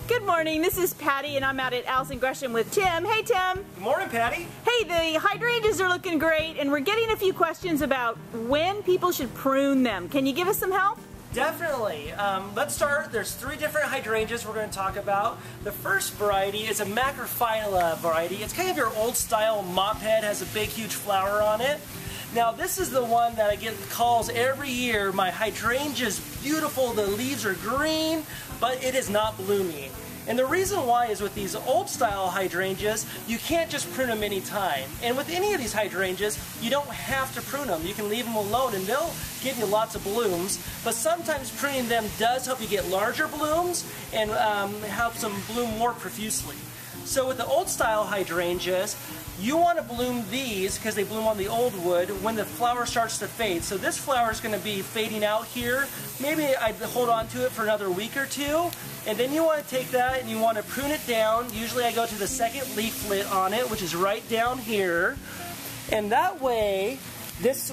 Good morning, this is Patty and I'm out at Allison Gresham with Tim. Hey Tim! Good morning, Patty! Hey, the hydrangeas are looking great and we're getting a few questions about when people should prune them. Can you give us some help? Definitely. Let's start. There's 3 different hydrangeas we're going to talk about. The first variety is a macrophylla variety. It's kind of your old style mophead, has a big huge flower on it. Now this is the one that I get calls every year. My hydrangea's beautiful, the leaves are green, but it is not blooming. And the reason why is with these old style hydrangeas, you can't just prune them anytime. And with any of these hydrangeas, you don't have to prune them. You can leave them alone and they'll give you lots of blooms. But sometimes pruning them does help you get larger blooms and helps them bloom more profusely. So with the old style hydrangeas, you want to bloom these because they bloom on the old wood when the flower starts to fade. So this flower is going to be fading out here. Maybe I'd hold on to it for another week or two. And then you want to take that and you want to prune it down. Usually I go to the second leaflet on it, which is right down here. And that way,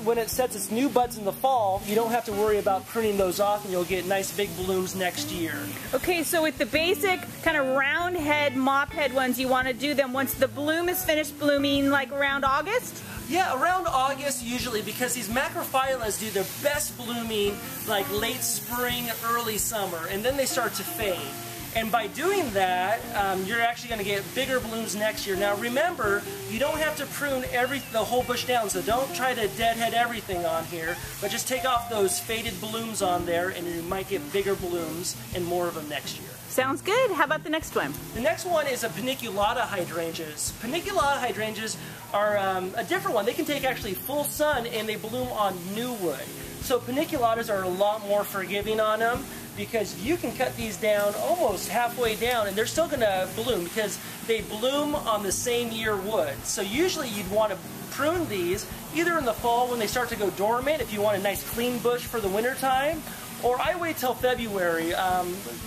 when it sets its new buds in the fall, you don't have to worry about pruning those off and you'll get nice big blooms next year. Okay, so with the basic kind of round head, mop head ones, you want to do them once the bloom is finished blooming, like around August? Yeah, around August usually, because these macrophyllas do their best blooming like late spring, early summer, and then they start to fade. And by doing that, you're actually going to get bigger blooms next year. Now remember, you don't have to prune the whole bush down, so don't try to deadhead everything on here, but just take off those faded blooms on there and you might get bigger blooms and more of them next year. Sounds good. How about the next one? The next one is a Paniculata hydrangeas. Paniculata hydrangeas are a different one. They can take actually full sun and they bloom on new wood. So paniculatas are a lot more forgiving on them, because you can cut these down almost halfway down and they're still going to bloom because they bloom on the same year wood. So usually you'd want to prune these either in the fall when they start to go dormant if you want a nice clean bush for the winter time, or I wait till February,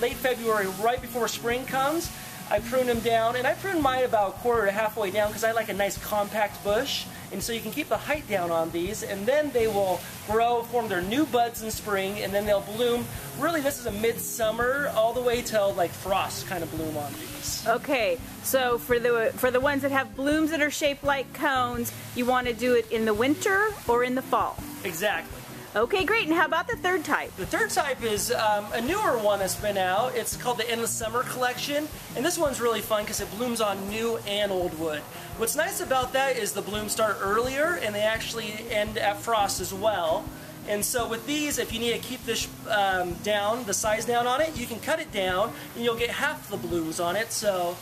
late February, right before spring comes. I prune them down, and I prune mine about quarter to halfway down because I like a nice compact bush, and so you can keep the height down on these, and then they will grow, form their new buds in spring, and then they'll bloom. Really, this is a midsummer all the way till like frost kind of bloom on these. Okay, so for the ones that have blooms that are shaped like cones, you want to do it in the winter or in the fall? Exactly. Okay, great. And how about the third type? The third type is a newer one that's been out. It's called the Endless Summer Collection, and this one's really fun because it blooms on new and old wood. What's nice about that is the blooms start earlier and they actually end at frost as well. And so with these, if you need to keep this the size down on it, you can cut it down and you'll get half the blooms on it. So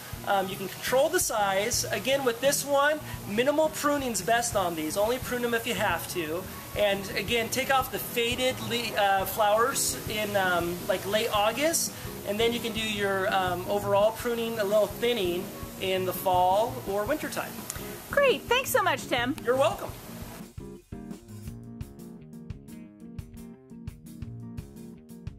you can control the size. Again, with this one, minimal pruning's best on these. Only prune them if you have to. And again, take off the faded flowers in like late August, and then you can do your overall pruning, a little thinning in the fall or winter time. Great. Thanks so much, Tim. You're welcome.